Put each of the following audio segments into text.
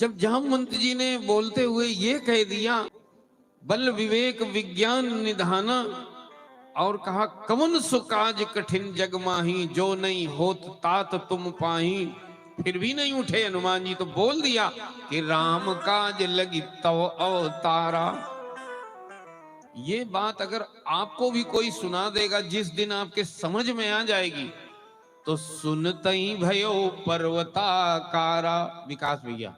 जब जामवंत जी ने बोलते हुए ये कह दिया, बल विवेक विज्ञान निधाना, और कहा कवन सुकाज कठिन जग माही, जो नहीं होत तात तुम पाही, फिर भी नहीं उठे हनुमान जी। तो बोल दिया कि राम काज लगी तव अवतारा। ये बात अगर आपको भी कोई सुना देगा, जिस दिन आपके समझ में आ जाएगी, तो सुनते ही भयो पर्वताकारा। विकास भैया,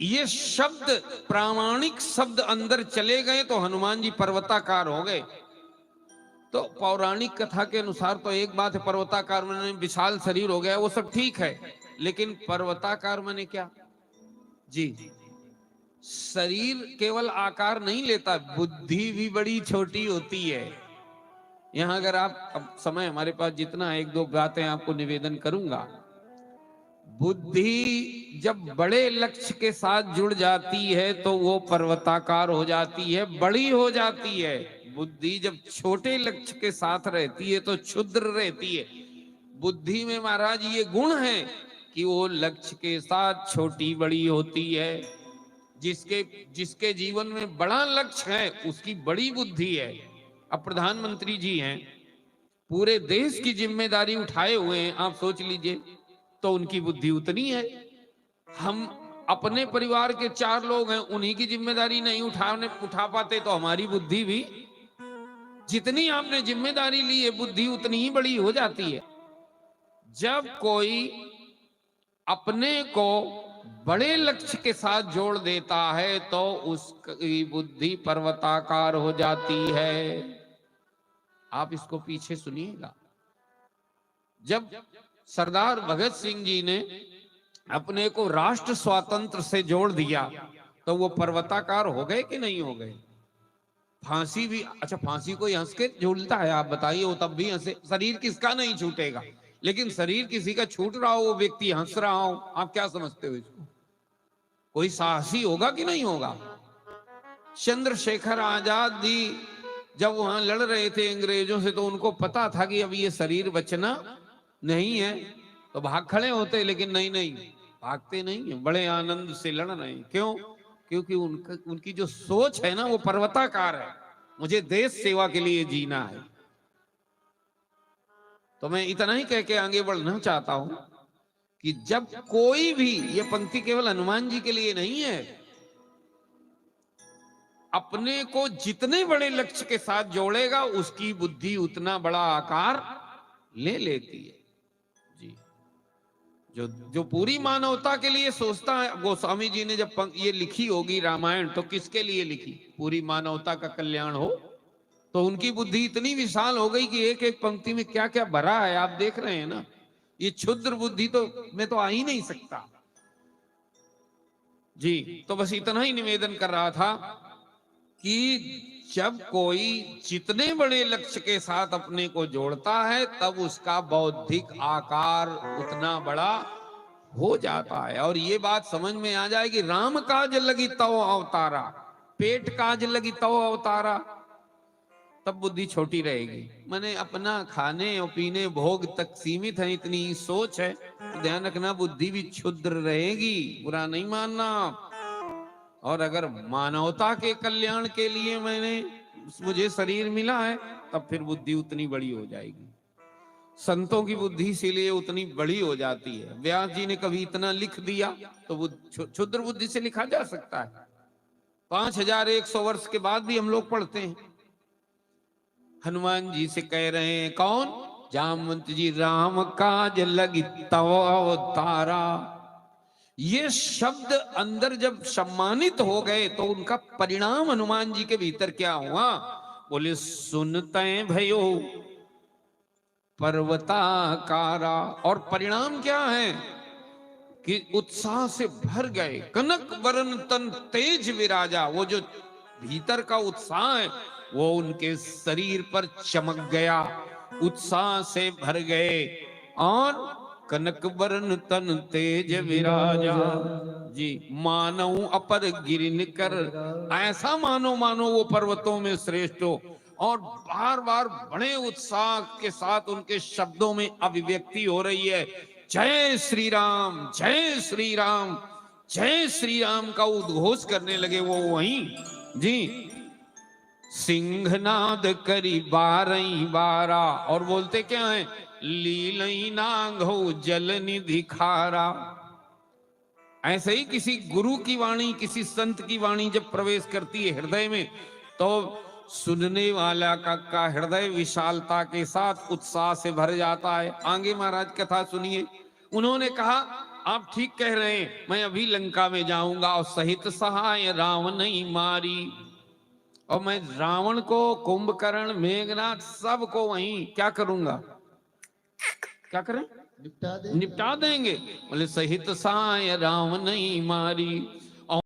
ये शब्द प्रामाणिक शब्द अंदर चले गए तो हनुमान जी पर्वताकार हो गए। तो पौराणिक कथा के अनुसार तो एक बात है, पर्वताकार माने विशाल शरीर हो गया, वो सब ठीक है, लेकिन पर्वताकार माने क्या जी? शरीर केवल आकार नहीं लेता, बुद्धि भी बड़ी छोटी होती है। यहां अगर आप, अब समय हमारे पास जितना है, एक दो बातें आपको निवेदन करूंगा। बुद्धि जब बड़े लक्ष्य के साथ जुड़ जाती है तो वो पर्वताकार हो जाती है, बड़ी हो जाती है। बुद्धि जब छोटे लक्ष्य के साथ रहती है तो क्षुद्र रहती है। बुद्धि में महाराज ये गुण है कि वो लक्ष्य के साथ छोटी बड़ी होती है। जिसके जिसके जीवन में बड़ा लक्ष्य है उसकी बड़ी बुद्धि है। अब प्रधानमंत्री जी हैं, पूरे देश की जिम्मेदारी उठाए हुए हैं, आप सोच लीजिए, तो उनकी बुद्धि उतनी है। हम अपने परिवार के 4 लोग हैं, उन्हीं की जिम्मेदारी नहीं उठा पाते, तो हमारी बुद्धि भी, जितनी आपने जिम्मेदारी ली है, बुद्धि उतनी ही बड़ी हो जाती है। जब कोई अपने को बड़े लक्ष्य के साथ जोड़ देता है तो उसकी बुद्धि पर्वताकार हो जाती है। आप इसको पीछे सुनिएगा। जब सरदार भगत सिंह जी ने अपने को राष्ट्र स्वातंत्र से जोड़ दिया तो वो पर्वताकार हो गए कि नहीं हो गए? फांसी भी, अच्छा फांसी कोई हंस के झूलता है? आप बताइए, वो तब भी हंसे। शरीर किसका नहीं छूटेगा, लेकिन शरीर किसी का छूट रहा हो, वो व्यक्ति हंस रहा हो, आप क्या समझते हो इसको? कोई साहसी होगा कि नहीं होगा? चंद्रशेखर आजाद जी जब वहां लड़ रहे थे अंग्रेजों से, तो उनको पता था कि अब ये शरीर बचना नहीं है, तो भाग खड़े होते, लेकिन नहीं नहीं, भागते नहीं है, बड़े आनंद से लड़ रहे हैं। क्यों? क्योंकि उनकी जो सोच है ना, वो पर्वताकार है। मुझे देश सेवा के लिए जीना है। तो मैं इतना ही कह के आगे बढ़ना चाहता हूं कि जब कोई भी, ये पंक्ति केवल हनुमान जी के लिए नहीं है, अपने को जितने बड़े लक्ष्य के साथ जोड़ेगा उसकी बुद्धि उतना बड़ा आकार ले लेती है जी। जो जो पूरी मानवता के लिए सोचता है, गोस्वामी जी ने जब ये लिखी होगी रामायण, तो किसके लिए लिखी? पूरी मानवता का कल्याण हो। तो उनकी बुद्धि इतनी विशाल हो गई कि एक एक पंक्ति में क्या क्या भरा है, आप देख रहे हैं ना। ये क्षुद्र बुद्धि तो में तो आ ही नहीं सकता जी। तो बस इतना ही निवेदन कर रहा था कि जब कोई जितने बड़े लक्ष्य के साथ अपने को जोड़ता है, तब उसका बौद्धिक आकार उतना बड़ा हो जाता है। और ये बात समझ में आ जाएगी, राम काज लगी तव अवतारा, पेट काज लगी तव अवतारा, तब बुद्धि छोटी रहेगी। मैंने अपना खाने और पीने भोग तक सीमित है, इतनी सोच है, तो ध्यान रखना बुद्धि भी क्षुद्र रहेगी, बुरा नहीं मानना। और अगर मानवता के कल्याण के लिए मुझे शरीर मिला है, तब फिर बुद्धि उतनी बड़ी हो जाएगी। संतों की बुद्धि इसीलिए उतनी बड़ी हो जाती है। व्यास जी ने कभी इतना लिख दिया तो वो क्षुद्र बुद्धि से लिखा जा सकता है। 5100 वर्ष के बाद भी हम लोग पढ़ते हैं। हनुमान जी से कह रहे हैं कौन? जामवंत जी, राम काज लगी तव अवतारा। ये शब्द अंदर जब सम्मानित हो गए तो उनका परिणाम हनुमान जी के भीतर क्या हुआ? बोले सुनते भयो पर्वताकारा। और परिणाम क्या है कि उत्साह से भर गए। कनक वरन तन तेज विराजा। वो जो भीतर का उत्साह है वो उनके शरीर पर चमक गया, उत्साह से भर गए। और कनक वरन तन तेज विराजा जी, मानो अपर गिरिन कर। ऐसा मानो मानो वो पर्वतों में श्रेष्ठ हो। और बार बार बड़े उत्साह के साथ उनके शब्दों में अभिव्यक्ति हो रही है। जय श्री राम, जय श्री राम, जय श्री राम का उद्घोष करने लगे वो वहीं जी। सिंहनाद करी बारही बारा, और बोलते क्या है, लीलई नांगो जल निधि खारा। ऐसे ही किसी गुरु की वाणी, किसी संत की वाणी जब प्रवेश करती है हृदय में, तो सुनने वाला का हृदय विशालता के साथ उत्साह से भर जाता है। आगे महाराज कथा सुनिए। उन्होंने कहा आप ठीक कह रहे हैं, मैं अभी लंका में जाऊंगा और सहित सहाय रावण नहीं मारी, और मैं रावण को, कुंभकर्ण, मेघनाथ सबको वहीं क्या करूंगा, क्या करें, निपटा देंगे। बोले सहित साय राम नहीं मारी।